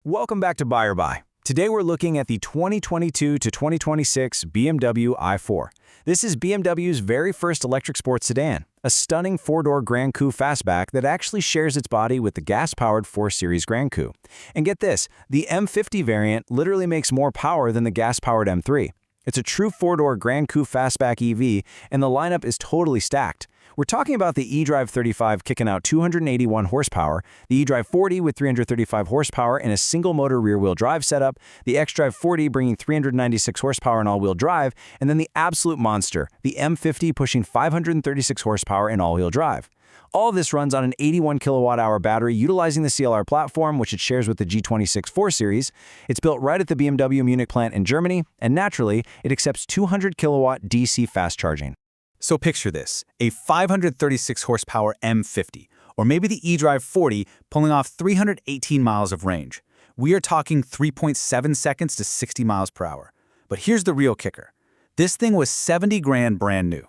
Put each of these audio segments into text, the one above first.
Welcome back to Buy or Buy. Today we're looking at the 2022 to 2026 BMW i4. This is BMW's very first electric sports sedan, a stunning four-door Gran Coupe fastback that actually shares its body with the gas-powered 4 Series Gran Coupe. And get this, the M50 variant literally makes more power than the gas-powered M3. It's a true four-door Gran Coupe fastback EV, and the lineup is totally stacked. We're talking about the eDrive 35 kicking out 281 horsepower, the eDrive 40 with 335 horsepower in a single-motor rear-wheel drive setup, the xDrive 40 bringing 396 horsepower in all-wheel drive, and then the absolute monster, the M50 pushing 536 horsepower in all-wheel drive. All of this runs on an 81 kilowatt-hour battery utilizing the CLAR platform, which it shares with the G26 4 Series. It's built right at the BMW Munich Plant in Germany, and naturally, it accepts 200 kilowatt DC fast charging. So picture this, a 536 horsepower M50, or maybe the eDrive 40 pulling off 318 miles of range. We are talking 3.7 seconds to 60 miles per hour. But here's the real kicker. This thing was 70 grand brand new.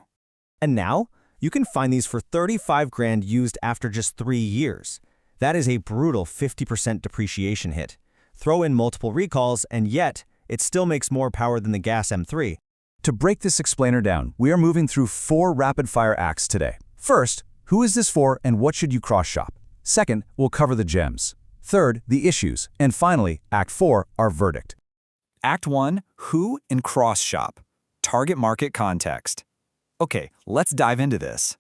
And now, you can find these for 35 grand used after just 3 years. That is a brutal 50% depreciation hit. Throw in multiple recalls, and yet, it still makes more power than the gas M3. To break this explainer down, we are moving through 4 rapid-fire acts today. First, who is this for and what should you cross-shop? Second, we'll cover the gems. Third, the issues. And finally, Act 4, our verdict. Act 1, Who and Cross-Shop. Target market context. Okay, let's dive into this.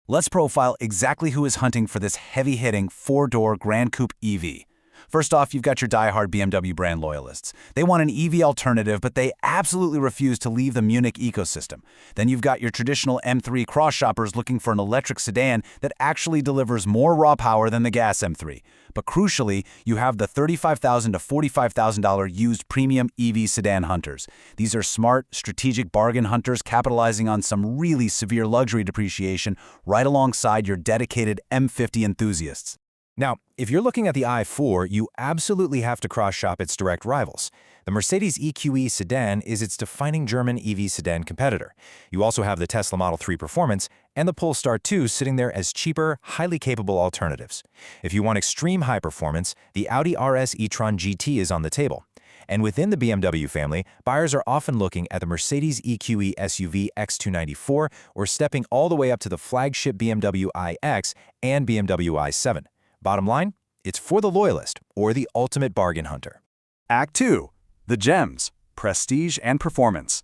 Let's profile exactly who is hunting for this heavy-hitting 4-door Gran Coupe EV. First off, you've got your die-hard BMW brand loyalists. They want an EV alternative, but they absolutely refuse to leave the Munich ecosystem. Then you've got your traditional M3 cross-shoppers looking for an electric sedan that actually delivers more raw power than the gas M3. But crucially, you have the $35,000 to $45,000 used premium EV sedan hunters. These are smart, strategic bargain hunters capitalizing on some really severe luxury depreciation right alongside your dedicated M50 enthusiasts. Now, if you're looking at the i4, you absolutely have to cross-shop its direct rivals. The Mercedes EQE sedan is its defining German EV sedan competitor. You also have the Tesla Model 3 Performance and the Polestar 2 sitting there as cheaper, highly capable alternatives. If you want extreme high performance, the Audi RS e-tron GT is on the table. And within the BMW family, buyers are often looking at the Mercedes EQE SUV X294 or stepping all the way up to the flagship BMW iX and BMW i7. Bottom line, it's for the loyalist or the ultimate bargain hunter. Act 2, the gems, prestige and performance.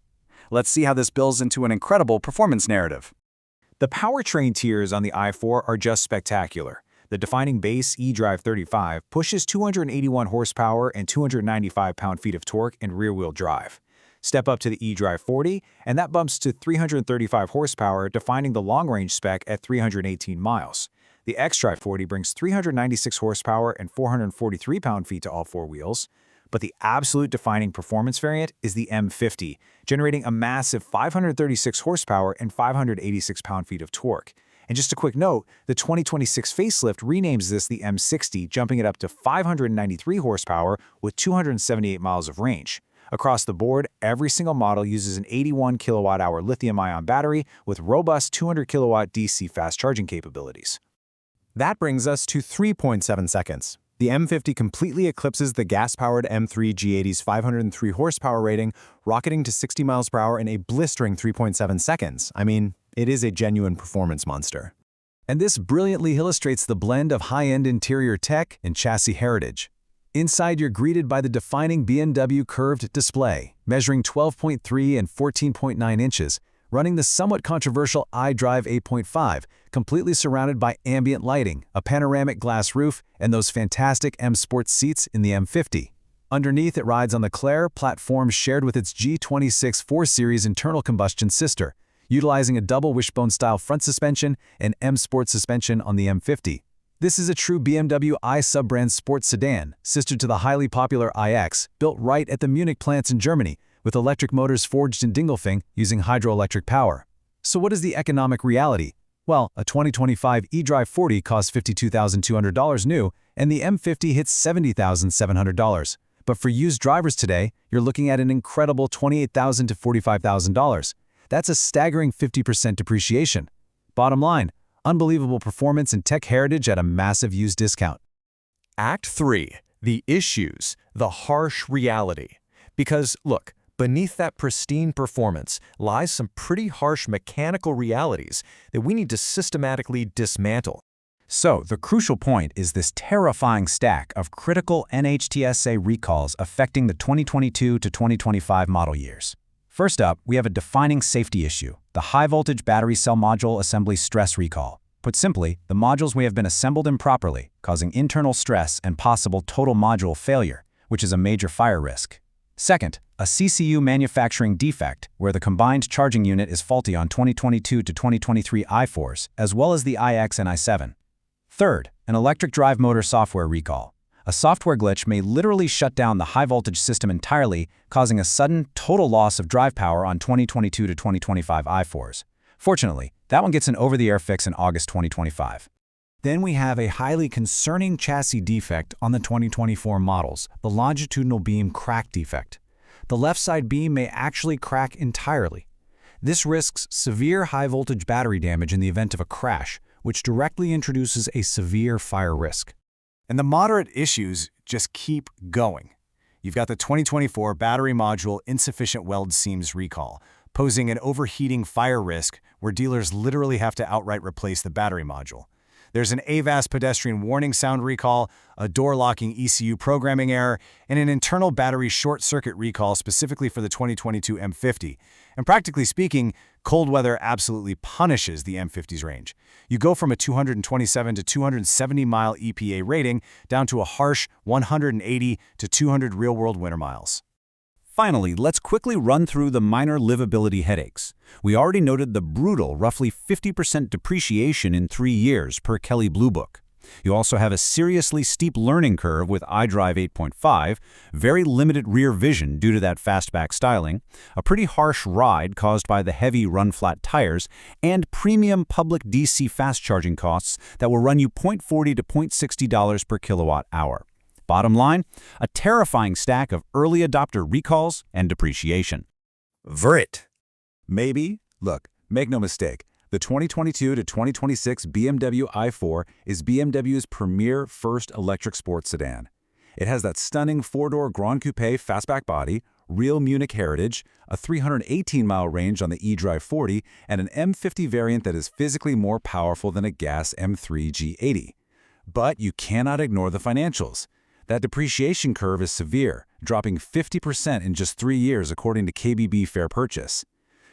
Let's see how this builds into an incredible performance narrative. The powertrain tiers on the i4 are just spectacular. The defining base eDrive 35 pushes 281 horsepower and 295 pound-feet of torque in rear-wheel drive. Step up to the eDrive 40, and that bumps to 335 horsepower, defining the long-range spec at 318 miles. The xDrive 40 brings 396 horsepower and 443 pound-feet to all 4 wheels. But the absolute defining performance variant is the M50, generating a massive 536 horsepower and 586 pound-feet of torque. And just a quick note, the 2026 facelift renames this the M60, jumping it up to 593 horsepower with 278 miles of range. Across the board, every single model uses an 81 kilowatt-hour lithium-ion battery with robust 200 kilowatt DC fast charging capabilities. That brings us to 3.7 seconds. The M50 completely eclipses the gas-powered M3 G80's 503 horsepower rating, rocketing to 60 miles per hour in a blistering 3.7 seconds. I mean, it is a genuine performance monster. And this brilliantly illustrates the blend of high-end interior tech and chassis heritage. Inside, you're greeted by the defining BMW Curved Display, measuring 12.3 and 14.9 inches, running the somewhat controversial iDrive 8.5, completely surrounded by ambient lighting, a panoramic glass roof, and those fantastic M Sport seats in the M50. Underneath, it rides on the CLAR platform shared with its G26 4 Series internal combustion sister, utilizing a double wishbone-style front suspension and M Sport suspension on the M50. This is a true BMW i sub-brand sports sedan, sister to the highly popular iX, built right at the Munich plants in Germany, with electric motors forged in Dingolfing using hydroelectric power. So what is the economic reality? Well, a 2025 eDrive 40 costs $52,200 new, and the M50 hits $70,700. But for used drivers today, you're looking at an incredible $28,000 to $45,000. That's a staggering 50% depreciation. Bottom line, unbelievable performance and tech heritage at a massive used discount. Act 3. The issues, the harsh reality. Because, look, beneath that pristine performance lies some pretty harsh mechanical realities that we need to systematically dismantle. So, the crucial point is this terrifying stack of critical NHTSA recalls affecting the 2022 to 2025 model years. First up, we have a defining safety issue, the high-voltage battery cell module assembly stress recall. Put simply, the modules may have been assembled improperly, causing internal stress and possible total module failure, which is a major fire risk. Second, a CCU manufacturing defect, where the combined charging unit is faulty on 2022 to 2023 i4s, as well as the iX and i7. Third, an electric drive motor software recall. A software glitch may literally shut down the high-voltage system entirely, causing a sudden, total loss of drive power on 2022 to 2025 i4s. Fortunately, that one gets an over-the-air fix in August 2025. Then we have a highly concerning chassis defect on the 2024 models, the longitudinal beam crack defect. The left side beam may actually crack entirely. This risks severe high-voltage battery damage in the event of a crash, which directly introduces a severe fire risk. And the moderate issues just keep going. You've got the 2024 battery module insufficient weld seams recall, posing an overheating fire risk where dealers literally have to outright replace the battery module. There's an AVAS pedestrian warning sound recall, a door-locking ECU programming error, and an internal battery short-circuit recall specifically for the 2022 M50. And practically speaking, cold weather absolutely punishes the M50's range. You go from a 227 to 270-mile EPA rating down to a harsh 180 to 200 real-world winter miles. Finally, let's quickly run through the minor livability headaches. We already noted the brutal, roughly 50% depreciation in 3 years per Kelley Blue Book. You also have a seriously steep learning curve with iDrive 8.5, very limited rear vision due to that fastback styling, a pretty harsh ride caused by the heavy run-flat tires, and premium public DC fast charging costs that will run you $0.40 to $0.60 per kilowatt hour. Bottom line, a terrifying stack of early adopter recalls and depreciation. Vrit. Maybe, look, make no mistake, the 2022 to 2026 BMW i4 is BMW's premier first electric sports sedan. It has that stunning four-door Gran Coupe fastback body, real Munich heritage, a 318-mile range on the iDrive 40, and an M50 variant that is physically more powerful than a gas M3 G80. But you cannot ignore the financials. That depreciation curve is severe, dropping 50% in just 3 years according to KBB Fair Purchase.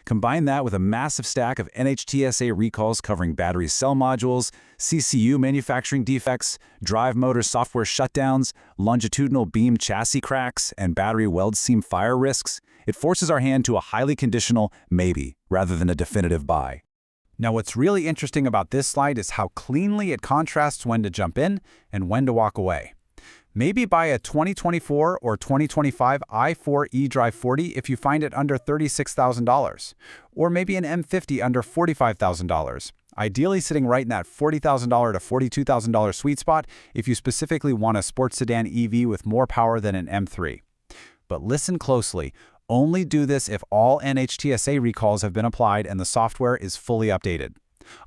Combine that with a massive stack of NHTSA recalls covering battery cell modules, CCU manufacturing defects, drive motor software shutdowns, longitudinal beam chassis cracks, and battery weld seam fire risks, it forces our hand to a highly conditional maybe rather than a definitive buy. Now, what's really interesting about this slide is how cleanly it contrasts when to jump in and when to walk away. Maybe buy a 2024 or 2025 i4 iDrive 40 if you find it under $36,000, or maybe an M50 under $45,000, ideally sitting right in that $40,000 to $42,000 sweet spot if you specifically want a sports sedan EV with more power than an M3. But listen closely, only do this if all NHTSA recalls have been applied and the software is fully updated.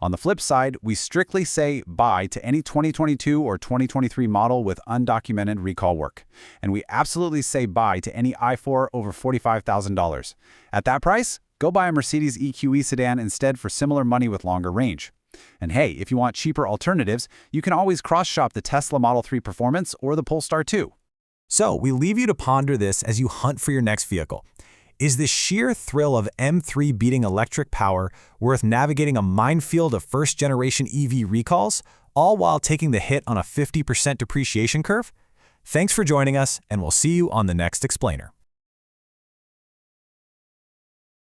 On the flip side, we strictly say buy to any 2022 or 2023 model with undocumented recall work. And we absolutely say buy to any i4 over $45,000. At that price, go buy a Mercedes EQE sedan instead for similar money with longer range. And hey, if you want cheaper alternatives, you can always cross-shop the Tesla Model 3 Performance or the Polestar 2. So, we leave you to ponder this as you hunt for your next vehicle. Is the sheer thrill of M3 beating electric power worth navigating a minefield of first-generation EV recalls, all while taking the hit on a 50% depreciation curve? Thanks for joining us, and we'll see you on the next explainer.